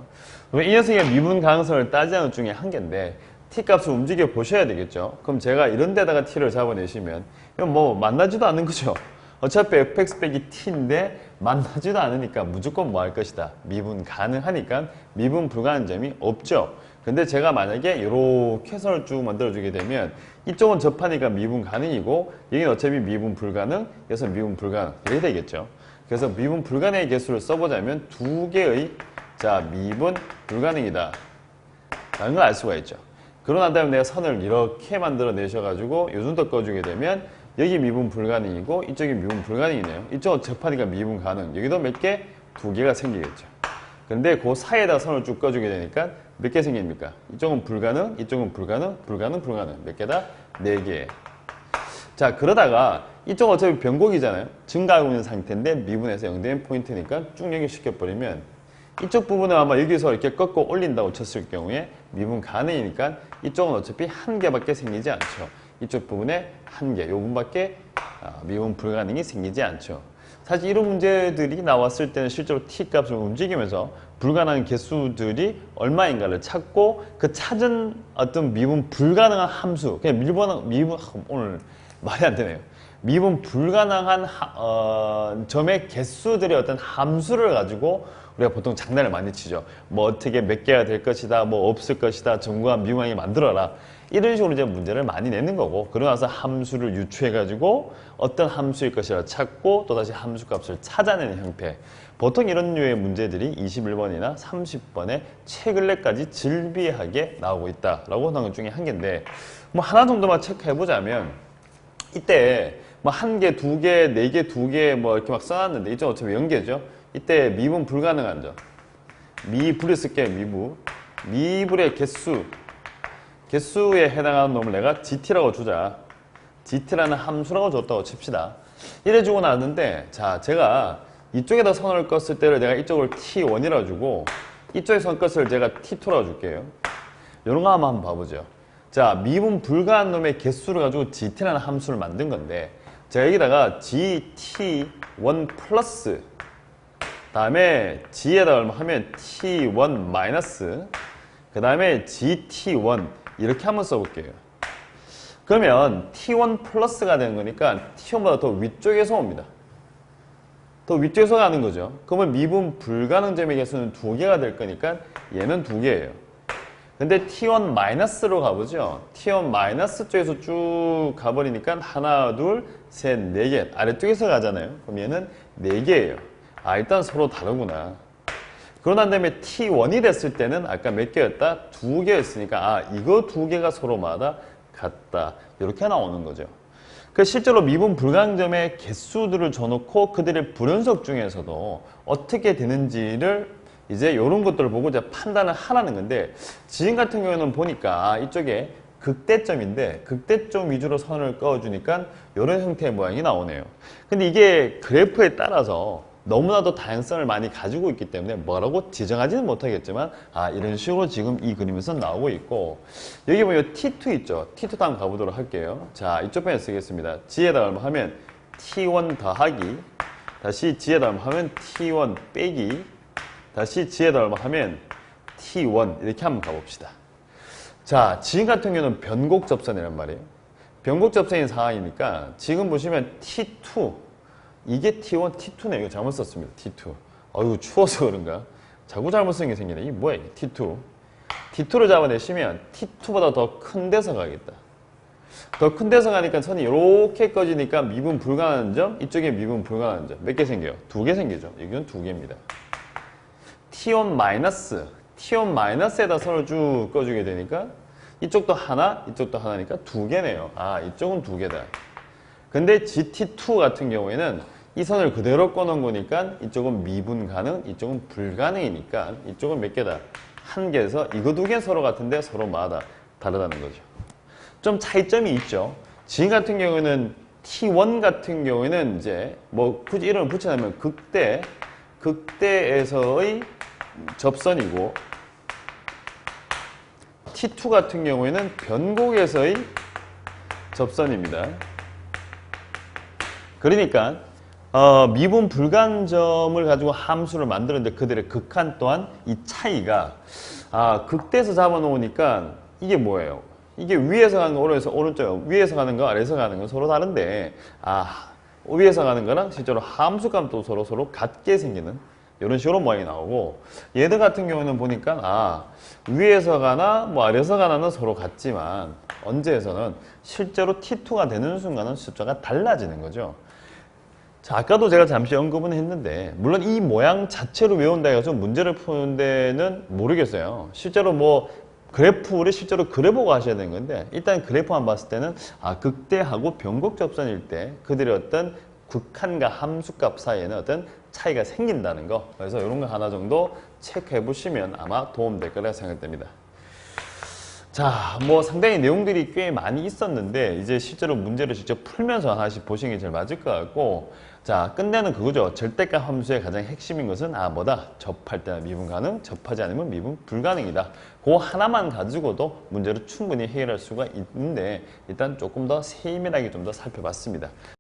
그럼 이 녀석의 미분 가능성을 따지는 중에 한 개인데 t 값을 움직여 보셔야 되겠죠. 그럼 제가 이런 데다가 t를 잡아내시면 이건 뭐 만나지도 않는 거죠. 어차피 fx 빼기 t인데 만나지도 않으니까 무조건 뭐 할 것이다. 미분 가능하니까 미분 불가능한 점이 없죠. 근데 제가 만약에 이렇게 선을 쭉 만들어주게 되면 이쪽은 접하니까 미분 가능이고 여기는 어차피 미분 불가능, 여기서 미분 불가능 이렇게 되겠죠. 그래서 미분 불가능의 개수를 써보자면 두 개의 자 미분 불가능이다 라는 걸 알 수가 있죠. 그러고 난 다음에 내가 선을 이렇게 만들어 내셔가지고 요 정도 꺼주게 되면 여기 미분 불가능이고 이쪽이 미분 불가능이네요. 이쪽은 접하니까 미분 가능. 여기도 몇 개? 두 개가 생기겠죠. 근데 그 사이에다 선을 쭉 꺼주게 되니까 몇 개 생깁니까? 이쪽은 불가능, 이쪽은 불가능, 불가능, 불가능. 몇 개다? 네 개. 자, 그러다가 이쪽은 어차피 변곡이잖아요. 증가하고 있는 상태인데 미분에서 0되는 포인트니까 쭉 연결시켜버리면 이쪽 부분은 아마 여기서 이렇게 꺾고 올린다고 쳤을 경우에 미분 가능이니까 이쪽은 어차피 한 개밖에 생기지 않죠. 이쪽 부분에 한 개, 요 부분밖에 미분 불가능이 생기지 않죠. 사실 이런 문제들이 나왔을 때는 실제로 t값을 움직이면서 불가능한 개수들이 얼마인가를 찾고 그 찾은 어떤 미분 불가능한 함수, 그냥 미분 오늘 말이 안 되네요. 미분 불가능한 점의 개수들의 어떤 함수를 가지고 우리가 보통 장난을 많이 치죠. 뭐 어떻게 몇 개가 될 것이다, 뭐 없을 것이다, 정구한 미분하게 만들어라. 이런 식으로 이제 문제를 많이 내는 거고, 그러고 나서 함수를 유추해가지고 어떤 함수일 것이라 찾고 또다시 함수 값을 찾아내는 형태. 보통 이런 류의 문제들이 21번이나 30번에 최근래까지 즐비하게 나오고 있다라고 하는 것 중에 한 개인데, 뭐 하나 정도만 체크해보자면 이때 뭐 한 개, 두 개, 네 개, 두 개 뭐 이렇게 막 써놨는데 이쪽 어차피 연계죠. 이때 미분 불가능한 점. 미불을 쓸게요. 미불의 개수에 해당하는 놈을 내가 GT라고 주자. GT라는 함수라고 줬다고 칩시다. 이래주고 나왔는데, 자, 제가 이쪽에다 선을 껐을 때를 내가 이쪽을 T1이라고 주고, 이쪽에 선 껐을 제가 T2라고 줄게요. 이런 거 한번 봐보죠. 자, 미분 불가한 놈의 개수를 가지고 GT라는 함수를 만든 건데, 제가 여기다가 GT1 플러스, 다음에 G에다 얼마 하면 T1 마이너스, 그 다음에 GT1 이렇게 한번 써볼게요. 그러면 T1 플러스가 되는 거니까 T1보다 더 위쪽에서 옵니다. 더 위쪽에서 가는 거죠. 그러면 미분 불가능점의 개수는 두 개가 될 거니까 얘는 두 개예요. 근데 T1 마이너스로 가보죠. T1 마이너스 쪽에서 쭉 가버리니까 하나, 둘, 셋, 네 개. 아래쪽에서 가잖아요. 그럼 얘는 네 개예요. 아, 일단 서로 다르구나. 그러고 난 다음에 T1이 됐을 때는 아까 몇 개였다? 두 개였으니까 아, 이거 두 개가 서로마다 같다. 이렇게 나오는 거죠. 그 실제로 미분 불가능점의 개수들을 줘놓고 그들의 불연속 중에서도 어떻게 되는지를 이제 이런 것들을 보고 이제 판단을 하라는 건데, 지금 같은 경우에는 보니까 이쪽에 극대점인데 극대점 위주로 선을 그어주니까 이런 형태의 모양이 나오네요. 근데 이게 그래프에 따라서 너무나도 다양성을 많이 가지고 있기 때문에 뭐라고 지정하지는 못하겠지만 아, 이런 식으로 지금 이 그림에서 나오고 있고, 여기 보면 T2 있죠. T2도 한번 가보도록 할게요. 자, 이쪽 편에 쓰겠습니다. G에다 얼마 하면 T1 더하기, 다시 G에다 얼마 하면 T1 빼기, 다시 G에다 얼마 하면 T1 이렇게 한번 가봅시다. 자, 지금 같은 경우는 변곡 접선이란 말이에요. 변곡 접선인 상황이니까 지금 보시면 T2 이게 T1, T2네. 이거 잘못 썼습니다. T2. 어휴, 추워서 그런가? 자꾸 잘못 쓴 게 생기네. 이게 뭐야, 이게? T2. T2를 잡아내시면 T2보다 더 큰 데서 가겠다. 더 큰 데서 가니까 선이 이렇게 꺼지니까 미분 불가능한 점, 이쪽에 미분 불가능한 점. 몇 개 생겨요? 두 개 생기죠. 여기는 두 개입니다. T1 마이너스, T1 마이너스에다 선을 쭉 꺼주게 되니까 이쪽도 하나, 이쪽도 하나니까 두 개네요. 아, 이쪽은 두 개다. 근데 GT2 같은 경우에는 이 선을 그대로 꺼놓은 거니까 이쪽은 미분 가능, 이쪽은 불가능이니까 이쪽은 몇 개다? 한 개에서 이거 두 개 서로 같은데 서로마다 다르다는 거죠. 좀 차이점이 있죠. 지금 같은 경우에는 T1 같은 경우에는 이제 뭐 굳이 이름을 붙여놓으면 극대에서의 접선이고, T2 같은 경우에는 변곡에서의 접선입니다. 그러니까 미분 불가능점을 가지고 함수를 만드는데 그들의 극한 또한 이 차이가 극대에서 잡아놓으니까 이게 뭐예요? 이게 위에서 가는 거 오른쪽 위에서 가는 거 아래에서 가는 거 서로 다른데 위에서 가는 거랑 실제로 함수값도 서로 같게 생기는 이런 식으로 모양이 나오고 얘들 같은 경우는 보니까 위에서 가나 뭐 아래에서 가나는 서로 같지만 언제에서는 실제로 T2가 되는 순간은 숫자가 달라지는 거죠. 자, 아까도 제가 잠시 언급은 했는데 물론 이 모양 자체로 외운다 해서 문제를 푸는 데는 모르겠어요. 실제로 뭐 그래프를 실제로 그려보고 하셔야 되는 건데 일단 그래프만 봤을 때는 극대하고 변곡 접선일 때 그들의 어떤 극한과 함수값 사이에는 어떤 차이가 생긴다는 거. 그래서 이런 거 하나 정도 체크해 보시면 아마 도움될 거라 생각됩니다. 자, 뭐 상당히 내용들이 꽤 많이 있었는데 이제 실제로 문제를 직접 풀면서 하나씩 보시는 게 제일 맞을 것 같고, 자, 끝내는 그거죠. 절대값 함수의 가장 핵심인 것은 뭐다? 접할 때는 미분 가능, 접하지 않으면 미분 불가능이다. 그 하나만 가지고도 문제를 충분히 해결할 수가 있는데 일단 조금 더 세밀하게 좀 더 살펴봤습니다.